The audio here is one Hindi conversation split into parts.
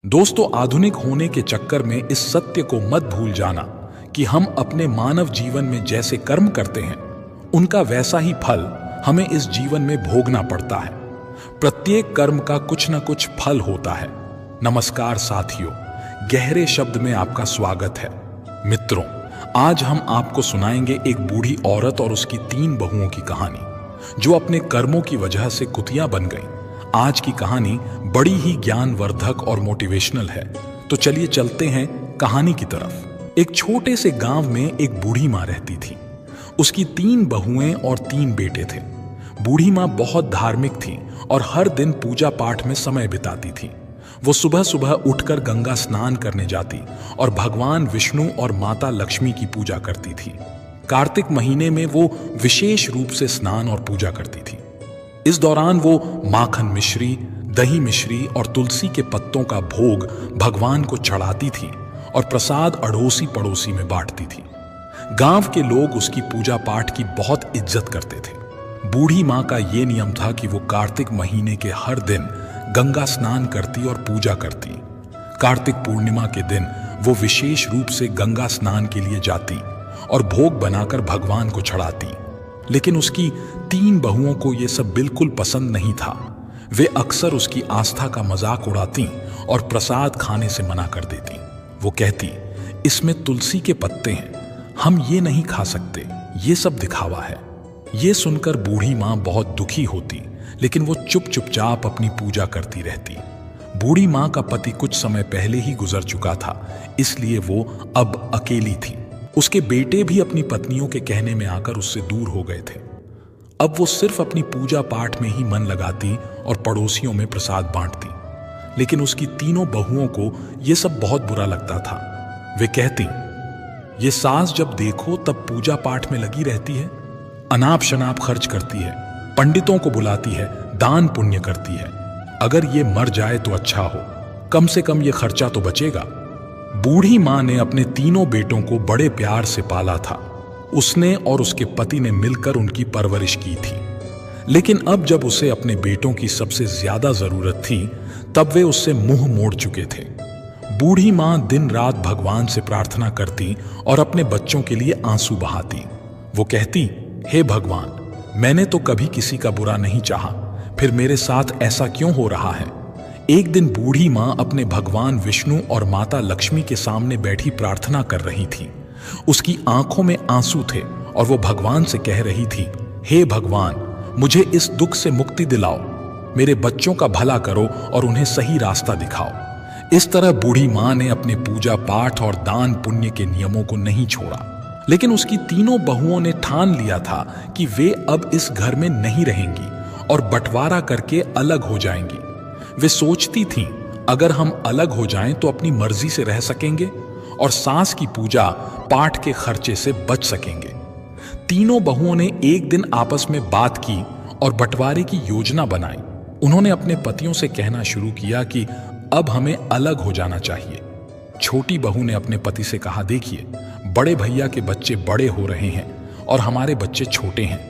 दोस्तों, आधुनिक होने के चक्कर में इस सत्य को मत भूल जाना कि हम अपने मानव जीवन में जैसे कर्म करते हैं उनका वैसा ही फल हमें इस जीवन में भोगना पड़ता है। प्रत्येक कर्म का कुछ न कुछ फल होता है। नमस्कार साथियों, गहरे शब्द में आपका स्वागत है। मित्रों, आज हम आपको सुनाएंगे एक बूढ़ी औरत और उसकी 3 बहुओं की कहानी जो अपने कर्मों की वजह से कुतिया बन गईं। आज की कहानी बड़ी ही ज्ञानवर्धक और मोटिवेशनल है। तो चलिए चलते हैं कहानी की तरफ। एक छोटे से गांव में एक बूढ़ी माँ रहती थी। उसकी 3 बहुएं और 3 बेटे थे। बूढ़ी माँ बहुत धार्मिक थी और हर दिन पूजा पाठ में समय बिताती थी। वो सुबह सुबह उठकर गंगा स्नान करने जाती और भगवान विष्णु और माता लक्ष्मी की पूजा करती थी। कार्तिक महीने में वो विशेष रूप से स्नान और पूजा करती थी। इस दौरान वो माखन मिश्री, दही मिश्री और तुलसी के पत्तों का भोग भगवान को चढ़ाती थी और प्रसाद अड़ोसी पड़ोसी में बांटती थी। गांव के लोग उसकी पूजा पाठ की बहुत इज्जत करते थे। बूढ़ी माँ का ये नियम था कि वो कार्तिक महीने के हर दिन गंगा स्नान करती और पूजा करती। कार्तिक पूर्णिमा के दिन वो विशेष रूप से गंगा स्नान के लिए जाती और भोग बनाकर भगवान को चढ़ाती। लेकिन उसकी 3 बहुओं को ये सब बिल्कुल पसंद नहीं था। वे अक्सर उसकी आस्था का मजाक उड़ाती और प्रसाद खाने से मना कर देती। वो कहती, इसमें तुलसी के पत्ते हैं, हम ये नहीं खा सकते, ये सब दिखावा है। ये सुनकर बूढ़ी माँ बहुत दुखी होती, लेकिन वो चुपचाप अपनी पूजा करती रहती। बूढ़ी माँ का पति कुछ समय पहले ही गुजर चुका था, इसलिए वो अब अकेली थी। उसके बेटे भी अपनी पत्नियों के कहने में आकर उससे दूर हो गए थे। अब वो सिर्फ अपनी पूजा पाठ में ही मन लगाती और पड़ोसियों में प्रसाद बांटती। लेकिन उसकी 3 बहुओं को ये सब बहुत बुरा लगता था। वे कहती, ये सास जब देखो तब पूजा पाठ में लगी रहती है, अनाप शनाप खर्च करती है, पंडितों को बुलाती है, दान पुण्य करती है। अगर ये मर जाए तो अच्छा हो, कम से कम ये खर्चा तो बचेगा। बूढ़ी माँ ने अपने 3 बेटों को बड़े प्यार से पाला था। उसने और उसके पति ने मिलकर उनकी परवरिश की थी। लेकिन अब जब उसे अपने बेटों की सबसे ज्यादा जरूरत थी, तब वे उससे मुंह मोड़ चुके थे। बूढ़ी माँ दिन रात भगवान से प्रार्थना करती और अपने बच्चों के लिए आंसू बहाती। वो कहती, हे भगवान, मैंने तो कभी किसी का बुरा नहीं चाहा, फिर मेरे साथ ऐसा क्यों हो रहा है। एक दिन बूढ़ी माँ अपने भगवान विष्णु और माता लक्ष्मी के सामने बैठी प्रार्थना कर रही थी। उसकी आंखों में आंसू थे और वो भगवान से कह रही थी, हे भगवान, मुझे इस दुख से मुक्ति दिलाओ, मेरे बच्चों का भला करो और उन्हें सही रास्ता दिखाओ। इस तरह बूढ़ी माँ ने अपने पूजा पाठ और दान पुण्य के नियमों को नहीं छोड़ा। लेकिन उसकी 3 बहुओं ने ठान लिया था कि वे अब इस घर में नहीं रहेंगी और बंटवारा करके अलग हो जाएंगी। वे सोचती थीं, अगर हम अलग हो जाएं तो अपनी मर्जी से रह सकेंगे और सास की पूजा पाठ के खर्चे से बच सकेंगे। 3 बहुओं ने एक दिन आपस में बात की और बंटवारे की योजना बनाई। उन्होंने अपने पतियों से कहना शुरू किया कि अब हमें अलग हो जाना चाहिए। छोटी बहू ने अपने पति से कहा, देखिए, बड़े भैया के बच्चे बड़े हो रहे हैं और हमारे बच्चे छोटे हैं।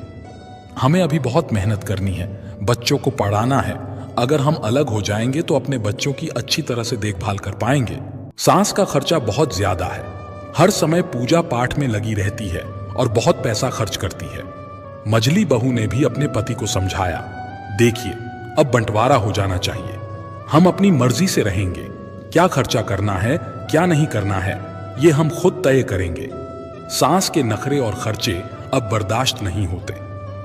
हमें अभी बहुत मेहनत करनी है, बच्चों को पढ़ाना है। अगर हम अलग हो जाएंगे तो अपने बच्चों की अच्छी तरह से देखभाल कर पाएंगे। सास का खर्चा बहुत ज्यादा है, हर समय पूजा पाठ में लगी रहती है और बहुत पैसा खर्च करती है। मझली बहू ने भी अपने पति को समझाया, देखिए, अब बंटवारा हो जाना चाहिए, हम अपनी मर्जी से रहेंगे। क्या खर्चा करना है, क्या नहीं करना है, ये हम खुद तय करेंगे। सास के नखरे और खर्चे अब बर्दाश्त नहीं होते।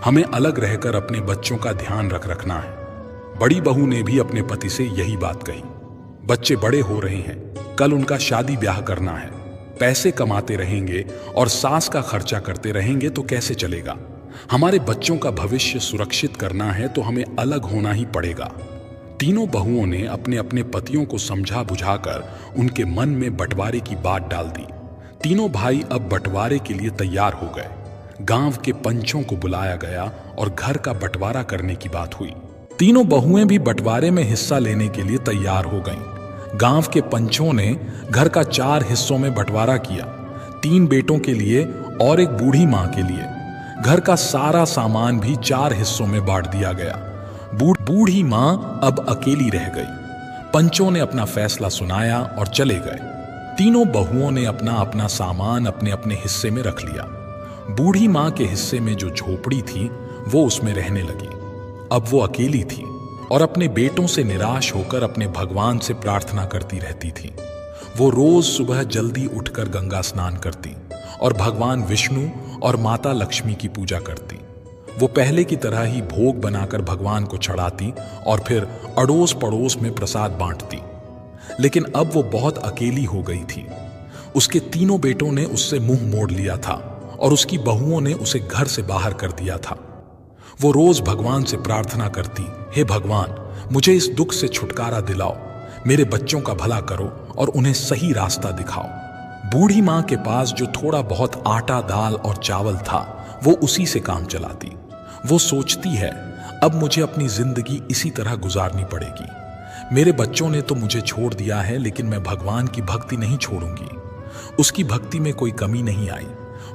हमें अलग रहकर अपने बच्चों का ध्यान रखना है। बड़ी बहू ने भी अपने पति से यही बात कही। बच्चे बड़े हो रहे हैं, कल उनका शादी ब्याह करना है, पैसे कमाते रहेंगे और सास का खर्चा करते रहेंगे तो कैसे चलेगा। हमारे बच्चों का भविष्य सुरक्षित करना है तो हमें अलग होना ही पड़ेगा। 3 बहुओं ने अपने अपने पतियों को समझा बुझाकर उनके मन में बंटवारे की बात डाल दी। 3 भाई अब बंटवारे के लिए तैयार हो गए। गांव के पंचों को बुलाया गया और घर का बंटवारा करने की बात हुई। 3 बहुएं भी बंटवारे में हिस्सा लेने के लिए तैयार हो गईं। गांव के पंचों ने घर का 4 हिस्सों में बंटवारा किया, 3 बेटों के लिए और एक बूढ़ी माँ के लिए। घर का सारा सामान भी 4 हिस्सों में बांट दिया गया। बूढ़ी माँ अब अकेली रह गई। पंचों ने अपना फैसला सुनाया और चले गए। तीनों बहुओं ने अपना अपना सामान अपने अपने हिस्से में रख लिया। बूढ़ी माँ के हिस्से में जो झोपड़ी थी वो उसमें रहने लगी। अब वो अकेली थी और अपने बेटों से निराश होकर अपने भगवान से प्रार्थना करती रहती थी। वो रोज सुबह जल्दी उठकर गंगा स्नान करती और भगवान विष्णु और माता लक्ष्मी की पूजा करती। वो पहले की तरह ही भोग बनाकर भगवान को चढ़ाती और फिर अड़ोस पड़ोस में प्रसाद बांटती। लेकिन अब वो बहुत अकेली हो गई थी। उसके तीनों बेटों ने उससे मुंह मोड़ लिया था और उसकी बहुओं ने उसे घर से बाहर कर दिया था। वो रोज भगवान से प्रार्थना करती, हे भगवान, मुझे इस दुख से छुटकारा दिलाओ, मेरे बच्चों का भला करो और उन्हें सही रास्ता दिखाओ। बूढ़ी माँ के पास जो थोड़ा बहुत आटा, दाल और चावल था वो उसी से काम चलाती। वो सोचती है, अब मुझे अपनी जिंदगी इसी तरह गुजारनी पड़ेगी। मेरे बच्चों ने तो मुझे छोड़ दिया है, लेकिन मैं भगवान की भक्ति नहीं छोड़ूंगी। उसकी भक्ति में कोई कमी नहीं आई।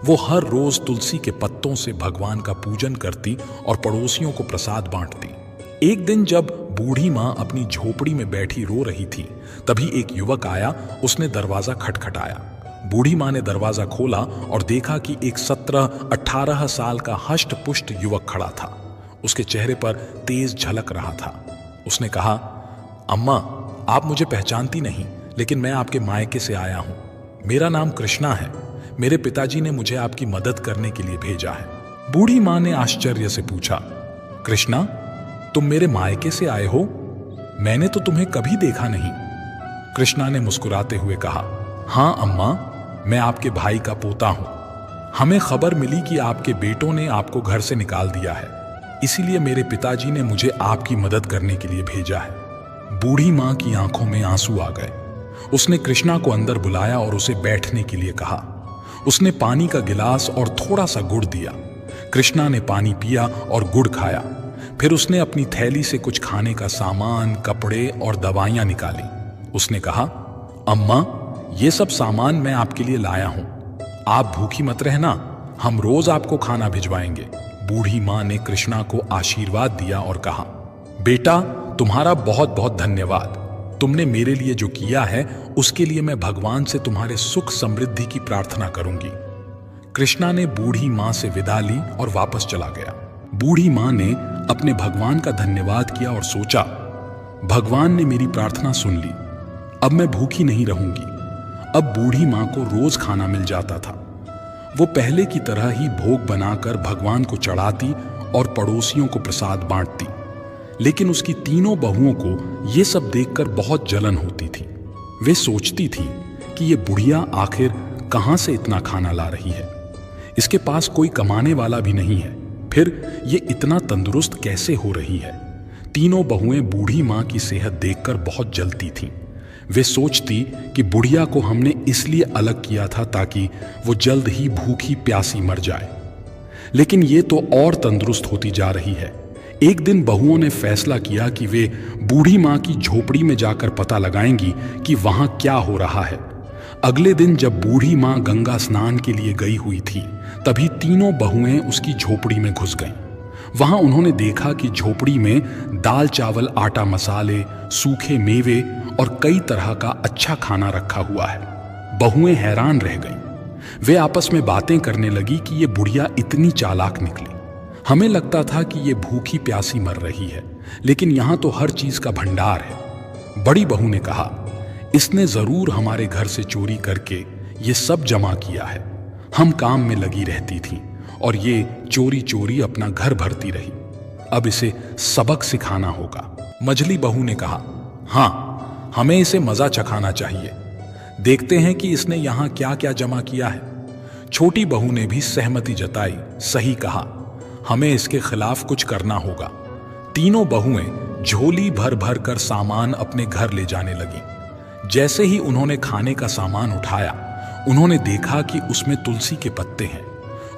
वो हर रोज तुलसी के पत्तों से भगवान का पूजन करती और पड़ोसियों को प्रसाद बांटती। एक दिन जब बूढ़ी माँ अपनी झोपड़ी में बैठी रो रही थी, तभी एक युवक आया। उसने दरवाजा खटखटाया। बूढ़ी माँ ने दरवाजा खोला और देखा कि एक 17-18 साल का हष्ट पुष्ट युवक खड़ा था। उसके चेहरे पर तेज झलक रहा था। उसने कहा, अम्मा, आप मुझे पहचानती नहीं, लेकिन मैं आपके मायके से आया हूं। मेरा नाम कृष्णा है। मेरे पिताजी ने मुझे आपकी मदद करने के लिए भेजा है। बूढ़ी माँ ने आश्चर्य से पूछा, कृष्णा, तुम मेरे मायके से आए हो? मैंने तो तुम्हें कभी देखा नहीं। कृष्णा ने मुस्कुराते हुए कहा, हाँ अम्मा, मैं आपके भाई का पोता हूं। हमें खबर मिली कि आपके बेटों ने आपको घर से निकाल दिया है, इसीलिए मेरे पिताजी ने मुझे आपकी मदद करने के लिए भेजा है। बूढ़ी माँ की आंखों में आंसू आ गए। उसने कृष्णा को अंदर बुलाया और उसे बैठने के लिए कहा। उसने पानी का गिलास और थोड़ा सा गुड़ दिया। कृष्णा ने पानी पिया और गुड़ खाया। फिर उसने अपनी थैली से कुछ खाने का सामान, कपड़े और दवाइयां निकाली। उसने कहा, अम्मा, ये सब सामान मैं आपके लिए लाया हूं। आप भूखी मत रहना, हम रोज आपको खाना भिजवाएंगे। बूढ़ी माँ ने कृष्णा को आशीर्वाद दिया और कहा, बेटा, तुम्हारा बहुत बहुत धन्यवाद। तुमने मेरे लिए जो किया है उसके लिए मैं भगवान से तुम्हारे सुख समृद्धि की प्रार्थना करूंगी। कृष्णा ने बूढ़ी माँ से विदा ली और वापस चला गया। बूढ़ी माँ ने अपने भगवान का धन्यवाद किया और सोचा, भगवान ने मेरी प्रार्थना सुन ली, अब मैं भूखी नहीं रहूंगी। अब बूढ़ी माँ को रोज खाना मिल जाता था। वो पहले की तरह ही भोग बनाकर भगवान को चढ़ाती और पड़ोसियों को प्रसाद बांटती। लेकिन उसकी तीनों बहुओं को ये सब देखकर बहुत जलन होती थी। वे सोचती थी कि ये बुढ़िया आखिर कहाँ से इतना खाना ला रही है। इसके पास कोई कमाने वाला भी नहीं है, फिर ये इतना तंदुरुस्त कैसे हो रही है। तीनों बहुएं बूढ़ी माँ की सेहत देखकर बहुत जलती थीं। वे सोचती कि बुढ़िया को हमने इसलिए अलग किया था ताकि वो जल्द ही भूखी प्यासी मर जाए, लेकिन ये तो और तंदुरुस्त होती जा रही है। एक दिन बहुओं ने फैसला किया कि वे बूढ़ी माँ की झोपड़ी में जाकर पता लगाएंगी कि वहां क्या हो रहा है। अगले दिन जब बूढ़ी माँ गंगा स्नान के लिए गई हुई थी, तभी तीनों बहुएं उसकी झोपड़ी में घुस गईं। वहां उन्होंने देखा कि झोपड़ी में दाल, चावल, आटा, मसाले, सूखे मेवे और कई तरह का अच्छा खाना रखा हुआ है। बहुएं हैरान रह गईं। वे आपस में बातें करने लगी कि ये बुढ़िया इतनी चालाक निकली। हमें लगता था कि ये भूखी प्यासी मर रही है, लेकिन यहां तो हर चीज का भंडार है। बड़ी बहू ने कहा, इसने जरूर हमारे घर से चोरी करके ये सब जमा किया है। हम काम में लगी रहती थी और ये चोरी चोरी अपना घर भरती रही। अब इसे सबक सिखाना होगा। मझली बहू ने कहा, हाँ, हमें इसे मजा चखाना चाहिए। देखते हैं कि इसने यहां क्या क्या जमा किया है। छोटी बहू ने भी सहमति जताई। सही कहा, हमें इसके खिलाफ कुछ करना होगा। तीनों बहुएं झोली भर भर कर सामान अपने घर ले जाने लगी। जैसे ही उन्होंने खाने का सामान उठाया, उन्होंने देखा कि उसमें तुलसी के पत्ते हैं।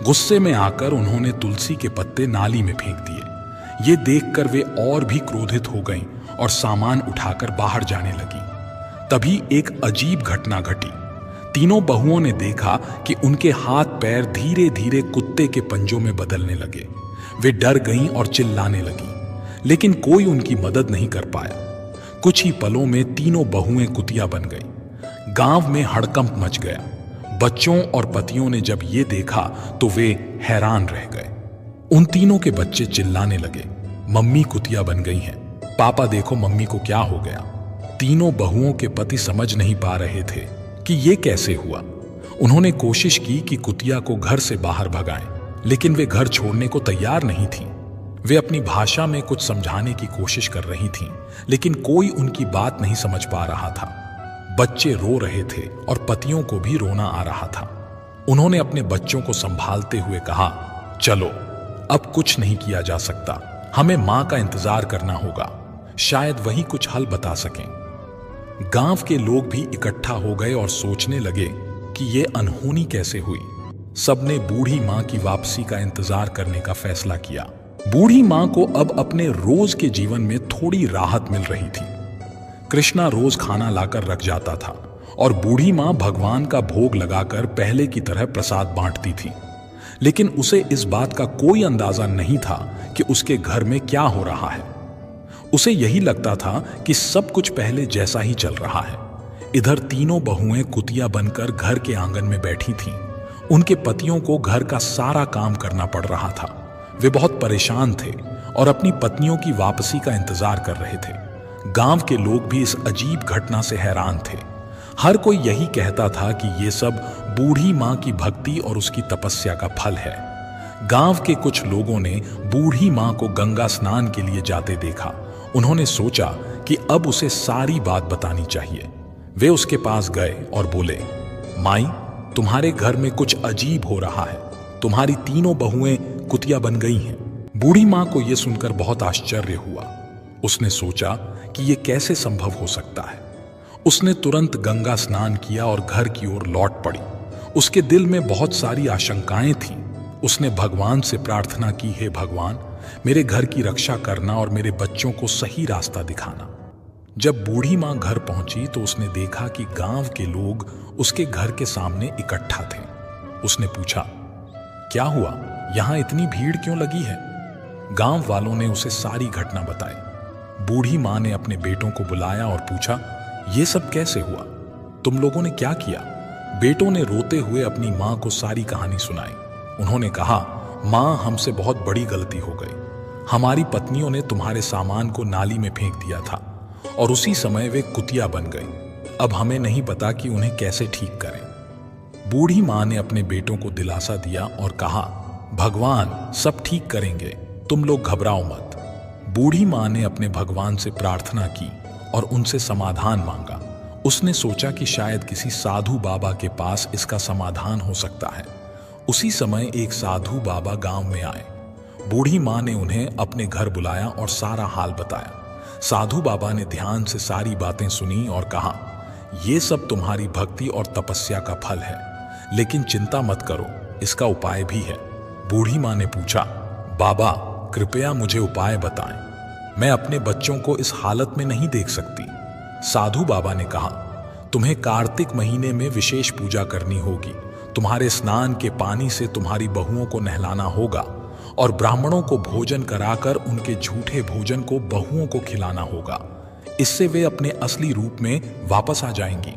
गुस्से में आकर उन्होंने तुलसी के पत्ते नाली में फेंक दिए। ये देखकर वे और भी क्रोधित हो गईं और सामान उठाकर बाहर जाने लगी। तभी एक अजीब घटना घटी। तीनों बहुओं ने देखा कि उनके हाथ पैर धीरे धीरे कुत्ते के पंजों में बदलने लगे। वे डर गईं और चिल्लाने लगी, लेकिन कोई उनकी मदद नहीं कर पाया। कुछ ही पलों में तीनों बहुएं कुतिया बन गई। गांव में हड़कंप मच गया। बच्चों और पतियों ने जब ये देखा तो वे हैरान रह गए। उन तीनों के बच्चे चिल्लाने लगे, मम्मी कुतिया बन गई हैं, पापा देखो मम्मी को क्या हो गया। तीनों बहुओं के पति समझ नहीं पा रहे थे कि ये कैसे हुआ। उन्होंने कोशिश की कि कुतिया को घर से बाहर भगाएं, लेकिन वे घर छोड़ने को तैयार नहीं थीं। वे अपनी भाषा में कुछ समझाने की कोशिश कर रही थीं, लेकिन कोई उनकी बात नहीं समझ पा रहा था। बच्चे रो रहे थे और पतियों को भी रोना आ रहा था। उन्होंने अपने बच्चों को संभालते हुए कहा, चलो अब कुछ नहीं किया जा सकता, हमें मां का इंतजार करना होगा, शायद वही कुछ हल बता सकें। गांव के लोग भी इकट्ठा हो गए और सोचने लगे कि ये अनहोनी कैसे हुई। सबने बूढ़ी मां की वापसी का इंतजार करने का फैसला किया। बूढ़ी मां को अब अपने रोज के जीवन में थोड़ी राहत मिल रही थी। कृष्णा रोज खाना लाकर रख जाता था और बूढ़ी मां भगवान का भोग लगाकर पहले की तरह प्रसाद बांटती थी, लेकिन उसे इस बात का कोई अंदाजा नहीं था कि उसके घर में क्या हो रहा है। उसे यही लगता था कि सब कुछ पहले जैसा ही चल रहा है। इधर तीनों बहुएं कुतिया बनकर घर के आंगन में बैठी थीं। उनके पतियों को घर का सारा काम करना पड़ रहा था। वे बहुत परेशान थे और अपनी पत्नियों की वापसी का इंतजार कर रहे थे। गांव के लोग भी इस अजीब घटना से हैरान थे। हर कोई यही कहता था कि ये सब बूढ़ी मां की भक्ति और उसकी तपस्या का फल है। गांव के कुछ लोगों ने बूढ़ी मां को गंगा स्नान के लिए जाते देखा। उन्होंने सोचा कि अब उसे सारी बात बतानी चाहिए। वे उसके पास गए और बोले, माई, तुम्हारे घर में कुछ अजीब हो रहा है, तुम्हारी तीनों बहुएं कुतिया बन गई हैं। बूढ़ी मां को यह सुनकर बहुत आश्चर्य हुआ। उसने सोचा कि यह कैसे संभव हो सकता है। उसने तुरंत गंगा स्नान किया और घर की ओर लौट पड़ी। उसके दिल में बहुत सारी आशंकाएं थीं। उसने भगवान से प्रार्थना की, हे भगवान, मेरे घर की रक्षा करना और मेरे बच्चों को सही रास्ता दिखाना। जब बूढ़ी मां घर पहुंची तो उसने देखा कि गांव के लोग उसके घर के सामने इकट्ठा थे। उसने पूछा, क्या हुआ, यहां इतनी भीड़ क्यों लगी है? गांव वालों ने उसे सारी घटना बताई। बूढ़ी मां ने अपने बेटों को बुलाया और पूछा, ये सब कैसे हुआ? तुम लोगों ने क्या किया? बेटों ने रोते हुए अपनी मां को सारी कहानी सुनाई। उन्होंने कहा, मां, हमसे बहुत बड़ी गलती हो गई। हमारी पत्नियों ने तुम्हारे सामान को नाली में फेंक दिया था और उसी समय वे कुतिया बन गई। अब हमें नहीं पता कि उन्हें कैसे ठीक करें। बूढ़ी मां ने अपने बेटों को दिलासा दिया और कहा, भगवान सब ठीक करेंगे, तुम लोग घबराओ मत। बूढ़ी मां ने अपने भगवान से प्रार्थना की और उनसे समाधान मांगा। उसने सोचा कि शायद किसी साधु बाबा के पास इसका समाधान हो सकता है। उसी समय एक साधु बाबा गांव में आए। बूढ़ी मां ने उन्हें अपने घर बुलाया और सारा हाल बताया। साधु बाबा ने ध्यान से सारी बातें सुनी और कहा, ये सब तुम्हारी भक्ति और तपस्या का फल है, लेकिन चिंता मत करो, इसका उपाय भी है। बूढ़ी मां ने पूछा, बाबा कृपया मुझे उपाय बताएं, मैं अपने बच्चों को इस हालत में नहीं देख सकती। साधु बाबा ने कहा, तुम्हें कार्तिक महीने में विशेष पूजा करनी होगी। तुम्हारे स्नान के पानी से तुम्हारी बहुओं को नहलाना होगा और ब्राह्मणों को भोजन कराकर उनके झूठे भोजन को बहुओं को खिलाना होगा। इससे वे अपने असली रूप में वापस आ जाएंगी।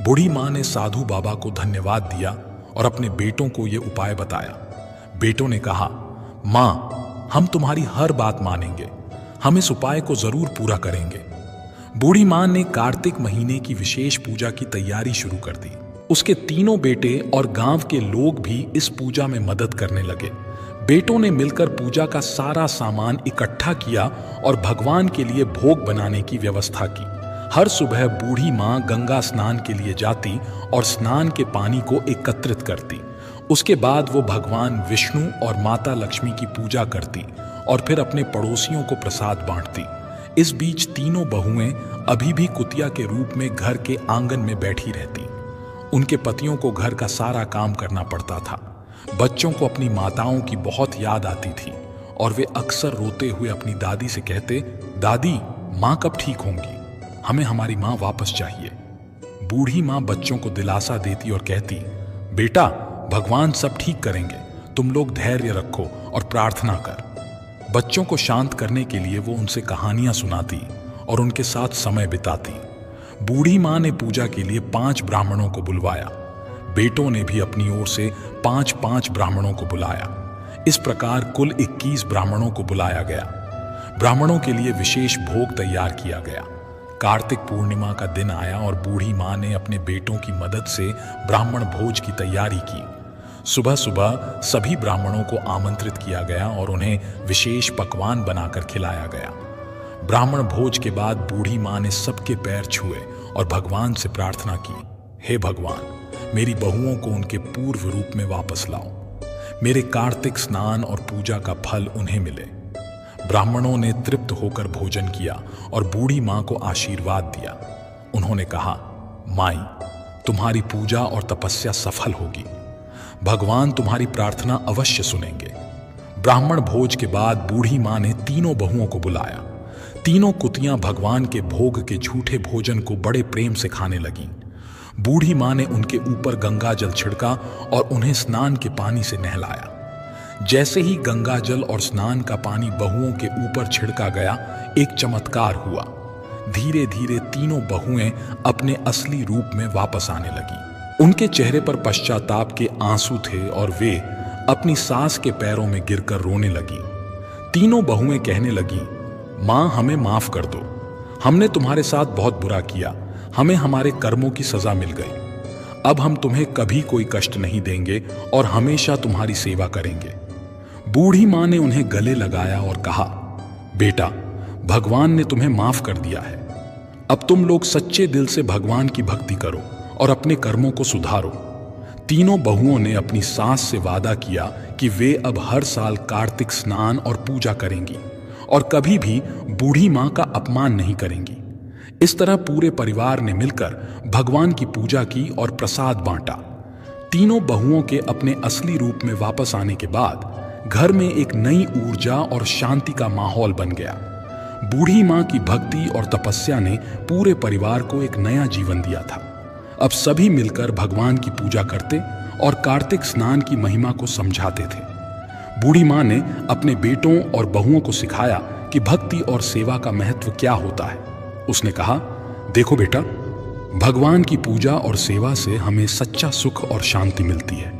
बूढ़ी मां ने साधु बाबा को धन्यवाद दिया और अपने बेटों को यह उपाय बताया। बेटों ने कहा, मां, हम तुम्हारी हर बात मानेंगे, हम इस उपाय को जरूर पूरा करेंगे। बूढ़ी मां ने कार्तिक महीने की विशेष पूजा की तैयारी शुरू कर दी। उसके तीनों बेटे और गांव के लोग भी इस पूजा में मदद करने लगे। बेटों ने मिलकर पूजा का सारा सामान इकट्ठा किया और भगवान के लिए भोग बनाने की व्यवस्था की। हर सुबह बूढ़ी मां गंगा स्नान के लिए जाती और स्नान के पानी को एकत्रित करती। उसके बाद वो भगवान विष्णु और माता लक्ष्मी की पूजा करती और फिर अपने पड़ोसियों को प्रसाद बांटती। इस बीच तीनों बहुएं अभी भी कुतिया के रूप में घर के आंगन में बैठी रहती। उनके पतियों को घर का सारा काम करना पड़ता था। बच्चों को अपनी माताओं की बहुत याद आती थी और वे अक्सर रोते हुए अपनी दादी से कहते, दादी, माँ कब ठीक होंगी? हमें हमारी माँ वापस चाहिए। बूढ़ी माँ बच्चों को दिलासा देती और कहती, बेटा, भगवान सब ठीक करेंगे, तुम लोग धैर्य रखो और प्रार्थना कर। बच्चों को शांत करने के लिए वो उनसे कहानियां सुनाती और उनके साथ समय बिताती। बूढ़ी माँ ने पूजा के लिए 5 ब्राह्मणों को बुलवाया। बेटों ने भी अपनी ओर से 5-5 ब्राह्मणों को बुलाया। इस प्रकार कुल 21 ब्राह्मणों को बुलाया गया। ब्राह्मणों के लिए विशेष भोग तैयार किया गया। कार्तिक पूर्णिमा का दिन आया और बूढ़ी माँ ने अपने बेटों की मदद से ब्राह्मण भोज की तैयारी की। सुबह सुबह सभी ब्राह्मणों को आमंत्रित किया गया और उन्हें विशेष पकवान बनाकर खिलाया गया। ब्राह्मण भोज के बाद बूढ़ी माँ ने सबके पैर छुए और भगवान से प्रार्थना की, हे भगवान, मेरी बहुओं को उनके पूर्व रूप में वापस लाओ। मेरे कार्तिक स्नान और पूजा का फल उन्हें मिले। ब्राह्मणों ने तृप्त होकर भोजन किया और बूढ़ी माँ को आशीर्वाद दिया। उन्होंने कहा, माई, तुम्हारी पूजा और तपस्या सफल होगी। भगवान तुम्हारी प्रार्थना अवश्य सुनेंगे। ब्राह्मण भोज के बाद बूढ़ी माँ ने तीनों बहुओं को बुलाया। तीनों कुतियां भगवान के भोग के झूठे भोजन को बड़े प्रेम से खाने लगीं। बूढ़ी माँ ने उनके ऊपर गंगा जल छिड़का और उन्हें स्नान के पानी से नहलाया। जैसे ही गंगा जल और स्नान का पानी बहुओं के ऊपर छिड़का गया, एक चमत्कार हुआ। धीरे धीरे तीनों बहुएं अपने असली रूप में वापस आने लगी। उनके चेहरे पर पश्चाताप के आंसू थे और वे अपनी सास के पैरों में गिरकर रोने लगी। तीनों बहुएं कहने लगी, मां, हमें माफ कर दो। हमने तुम्हारे साथ बहुत बुरा किया। हमें हमारे कर्मों की सजा मिल गई। अब हम तुम्हें कभी कोई कष्ट नहीं देंगे और हमेशा तुम्हारी सेवा करेंगे। बूढ़ी मां ने उन्हें गले लगाया और कहा, बेटा, भगवान ने तुम्हें माफ कर दिया है। अब तुम लोग सच्चे दिल से भगवान की भक्ति करो और अपने कर्मों को सुधारो। तीनों बहुओं ने अपनी सास से वादा किया कि वे अब हर साल कार्तिक स्नान और पूजा करेंगी और कभी भी बूढ़ी मां का अपमान नहीं करेंगी। इस तरह पूरे परिवार ने मिलकर भगवान की पूजा की और प्रसाद बांटा। तीनों बहुओं के अपने असली रूप में वापस आने के बाद घर में एक नई ऊर्जा और शांति का माहौल बन गया। बूढ़ी मां की भक्ति और तपस्या ने पूरे परिवार को एक नया जीवन दिया था। अब सभी मिलकर भगवान की पूजा करते और कार्तिक स्नान की महिमा को समझाते थे। बूढ़ी मां ने अपने बेटों और बहुओं को सिखाया कि भक्ति और सेवा का महत्व क्या होता है। उसने कहा, देखो बेटा, भगवान की पूजा और सेवा से हमें सच्चा सुख और शांति मिलती है।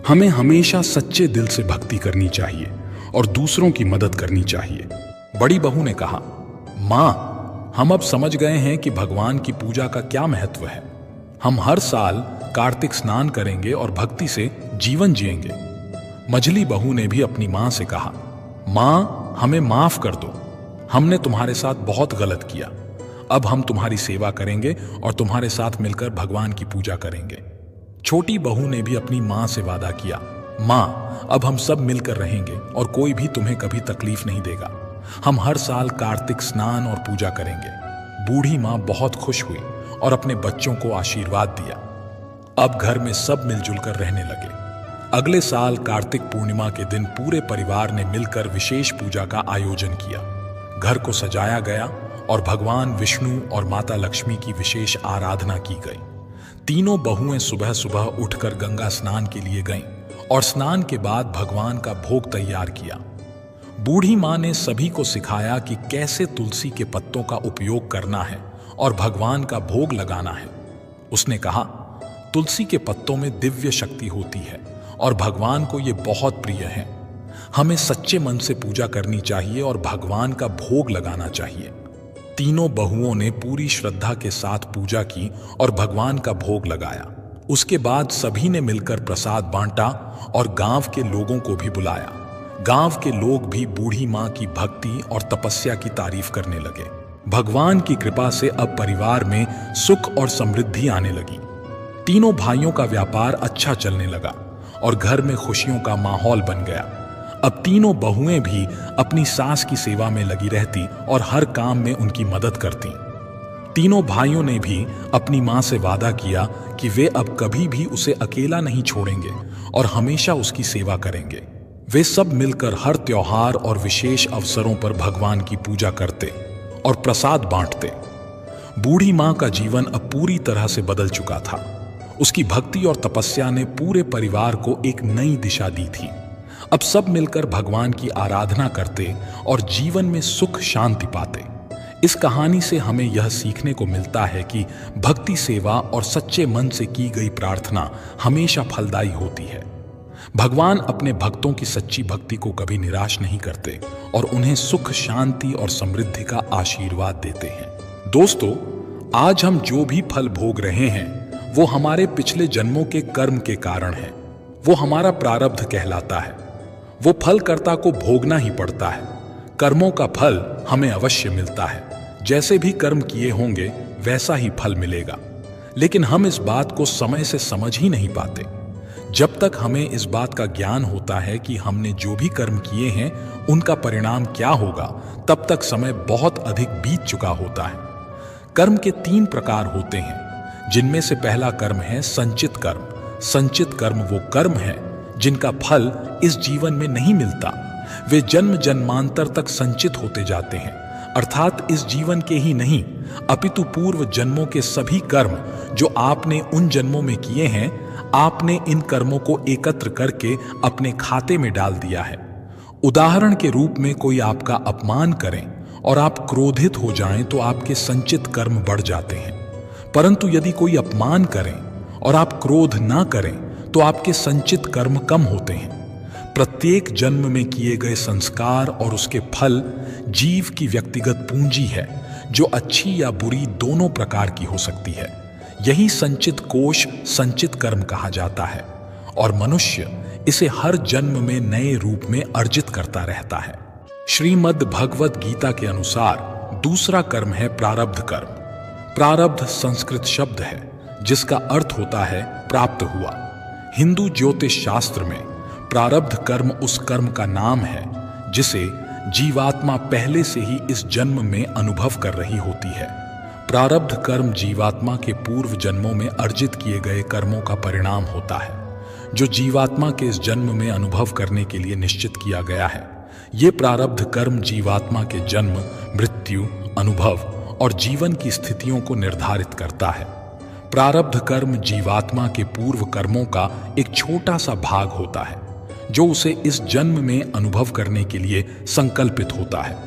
हमें हमेशा सच्चे दिल से भक्ति करनी चाहिए और दूसरों की मदद करनी चाहिए। बड़ी बहू ने कहा, मां, हम अब समझ गए हैं कि भगवान की पूजा का क्या महत्व है। हम हर साल कार्तिक स्नान करेंगे और भक्ति से जीवन जिएंगे। मझली बहू ने भी अपनी मां से कहा, मां, हमें माफ कर दो। हमने तुम्हारे साथ बहुत गलत किया। अब हम तुम्हारी सेवा करेंगे और तुम्हारे साथ मिलकर भगवान की पूजा करेंगे। छोटी बहू ने भी अपनी मां से वादा किया, मां, अब हम सब मिलकर रहेंगे और कोई भी तुम्हें कभी तकलीफ नहीं देगा। हम हर साल कार्तिक स्नान और पूजा करेंगे। बूढ़ी मां बहुत खुश हुई और अपने बच्चों को आशीर्वाद दिया। अब घर में सब मिलजुल कर रहने लगे। अगले साल कार्तिक पूर्णिमा के दिन पूरे परिवार ने मिलकर विशेष पूजा का आयोजन किया। घर को सजाया गया और भगवान विष्णु और माता लक्ष्मी की विशेष आराधना की गई। तीनों बहुएं सुबह सुबह उठकर गंगा स्नान के लिए गईं और स्नान के बाद भगवान का भोग तैयार किया। बूढ़ी मां ने सभी को सिखाया कि कैसे तुलसी के पत्तों का उपयोग करना है और भगवान का भोग लगाना है। उसने कहा, तुलसी के पत्तों में दिव्य शक्ति होती है और भगवान को ये बहुत प्रिय है। हमें सच्चे मन से पूजा करनी चाहिए और भगवान का भोग लगाना चाहिए। तीनों बहुओं ने पूरी श्रद्धा के साथ पूजा की और भगवान का भोग लगाया। उसके बाद सभी ने मिलकर प्रसाद बांटा और गांव के लोगों को भी बुलाया। गांव के लोग भी बूढ़ी मां की भक्ति और तपस्या की तारीफ करने लगे। भगवान की कृपा से अब परिवार में सुख और समृद्धि आने लगी। तीनों भाइयों का व्यापार अच्छा चलने लगा और घर में खुशियों का माहौल बन गया। अब तीनों बहुएं भी अपनी सास की सेवा में लगी रहती और हर काम में उनकी मदद करती। तीनों भाइयों ने भी अपनी मां से वादा किया कि वे अब कभी भी उसे अकेला नहीं छोड़ेंगे और हमेशा उसकी सेवा करेंगे। वे सब मिलकर हर त्योहार और विशेष अवसरों पर भगवान की पूजा करते और प्रसाद बांटते। बूढ़ी मां का जीवन अब पूरी तरह से बदल चुका था। उसकी भक्ति और तपस्या ने पूरे परिवार को एक नई दिशा दी थी। अब सब मिलकर भगवान की आराधना करते और जीवन में सुख शांति पाते। इस कहानी से हमें यह सीखने को मिलता है कि भक्ति सेवा और सच्चे मन से की गई प्रार्थना हमेशा फलदायी होती है। भगवान अपने भक्तों की सच्ची भक्ति को कभी निराश नहीं करते और उन्हें सुख, शांति और समृद्धि का आशीर्वाद देते हैं। दोस्तों, आज हम जो भी फल भोग रहे हैं वो हमारे पिछले जन्मों के कर्म के कारण है। वो हमारा प्रारब्ध कहलाता है। वो फल कर्ता को भोगना ही पड़ता है। कर्मों का फल हमें अवश्य मिलता है। जैसे भी कर्म किए होंगे वैसा ही फल मिलेगा। लेकिन हम इस बात को समय से समझ ही नहीं पाते। जब तक हमें इस बात का ज्ञान होता है कि हमने जो भी कर्म किए हैं उनका परिणाम क्या होगा, तब तक समय बहुत अधिक बीत चुका होता है। कर्म के 3 प्रकार होते हैं, जिनमें से पहला कर्म है संचित कर्म। संचित कर्म वो कर्म है जिनका फल इस जीवन में नहीं मिलता। वे जन्म जन्मांतर तक संचित होते जाते हैं, अर्थात इस जीवन के ही नहीं अपितु पूर्व जन्मों के सभी कर्म जो आपने उन जन्मों में किए हैं, आपने इन कर्मों को एकत्र करके अपने खाते में डाल दिया है। उदाहरण के रूप में कोई आपका अपमान करें और आप क्रोधित हो जाएं तो आपके संचित कर्म बढ़ जाते हैं। परंतु यदि कोई अपमान करें और आप क्रोध ना करें तो आपके संचित कर्म कम होते हैं। प्रत्येक जन्म में किए गए संस्कार और उसके फल जीव की व्यक्तिगत पूंजी है, जो अच्छी या बुरी दोनों प्रकार की हो सकती है। यही संचित कोश संचित कर्म कहा जाता है और मनुष्य इसे हर जन्म में नए रूप में अर्जित करता रहता है। श्रीमद् भगवत गीता के अनुसार दूसरा कर्म है प्रारब्ध कर्म। प्रारब्ध संस्कृत शब्द है जिसका अर्थ होता है प्राप्त हुआ। हिंदू ज्योतिष शास्त्र में प्रारब्ध कर्म उस कर्म का नाम है जिसे जीवात्मा पहले से ही इस जन्म में अनुभव कर रही होती है। प्रारब्ध कर्म जीवात्मा के पूर्व जन्मों में अर्जित किए गए कर्मों का परिणाम होता है, जो जीवात्मा के इस जन्म में अनुभव करने के लिए निश्चित किया गया है। ये प्रारब्ध कर्म जीवात्मा के जन्म, मृत्यु, अनुभव और जीवन की स्थितियों को निर्धारित करता है। प्रारब्ध कर्म जीवात्मा के पूर्व कर्मों का एक छोटा सा भाग होता है, जो उसे इस जन्म में अनुभव करने के लिए संकल्पित होता है।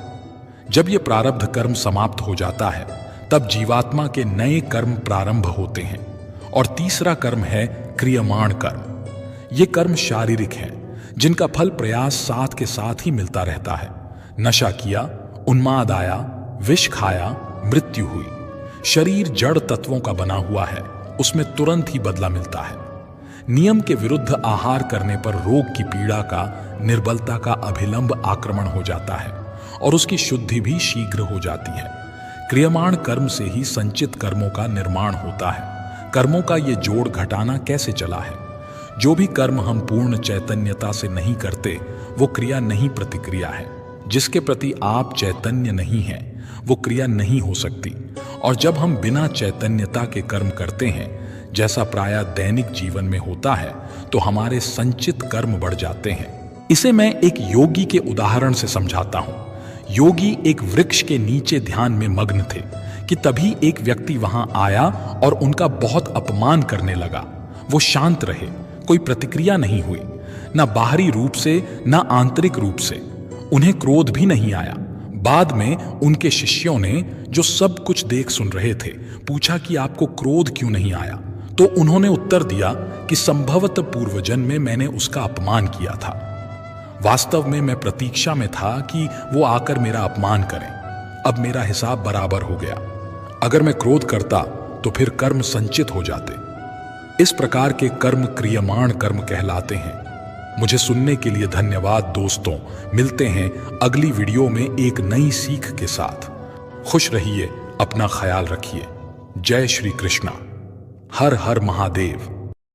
जब यह प्रारब्ध कर्म समाप्त हो जाता है तब जीवात्मा के नए कर्म प्रारंभ होते हैं। और तीसरा कर्म है क्रियमाण कर्म। ये कर्म शारीरिक हैं, जिनका फल प्रयास साथ के साथ ही मिलता रहता है। नशा किया, उन्माद आया, विष खाया, मृत्यु हुई। शरीर जड़ तत्वों का बना हुआ है, उसमें तुरंत ही बदला मिलता है। नियम के विरुद्ध आहार करने पर रोग की पीड़ा का, निर्बलता का अभिलंब आक्रमण हो जाता है और उसकी शुद्धि भी शीघ्र हो जाती है। क्रियमाण कर्म से ही संचित कर्मों का निर्माण होता है। कर्मों का ये जोड़ घटाना कैसे चला है? जो भी कर्म हम पूर्ण चैतन्यता से नहीं करते वो क्रिया नहीं प्रतिक्रिया है। जिसके प्रति आप चैतन्य नहीं हैं वो क्रिया नहीं हो सकती। और जब हम बिना चैतन्यता के कर्म करते हैं, जैसा प्रायः दैनिक जीवन में होता है, तो हमारे संचित कर्म बढ़ जाते हैं। इसे मैं एक योगी के उदाहरण से समझाता हूं। योगी एक वृक्ष के नीचे ध्यान में मग्न थे कि तभी एक व्यक्ति वहां आया और उनका बहुत अपमान करने लगा। वो शांत रहे, कोई प्रतिक्रिया नहीं हुई, ना बाहरी रूप से ना आंतरिक रूप से। उन्हें क्रोध भी नहीं आया। बाद में उनके शिष्यों ने, जो सब कुछ देख सुन रहे थे, पूछा कि आपको क्रोध क्यों नहीं आया? तो उन्होंने उत्तर दिया कि संभवतः पूर्वजन्म में मैंने उसका अपमान किया था। वास्तव में मैं प्रतीक्षा में था कि वो आकर मेरा अपमान करें। अब मेरा हिसाब बराबर हो गया। अगर मैं क्रोध करता तो फिर कर्म संचित हो जाते। इस प्रकार के कर्म क्रियमाण कर्म कहलाते हैं। मुझे सुनने के लिए धन्यवाद दोस्तों। मिलते हैं अगली वीडियो में एक नई सीख के साथ। खुश रहिए, अपना ख्याल रखिए। जय श्री कृष्णा। हर हर महादेव।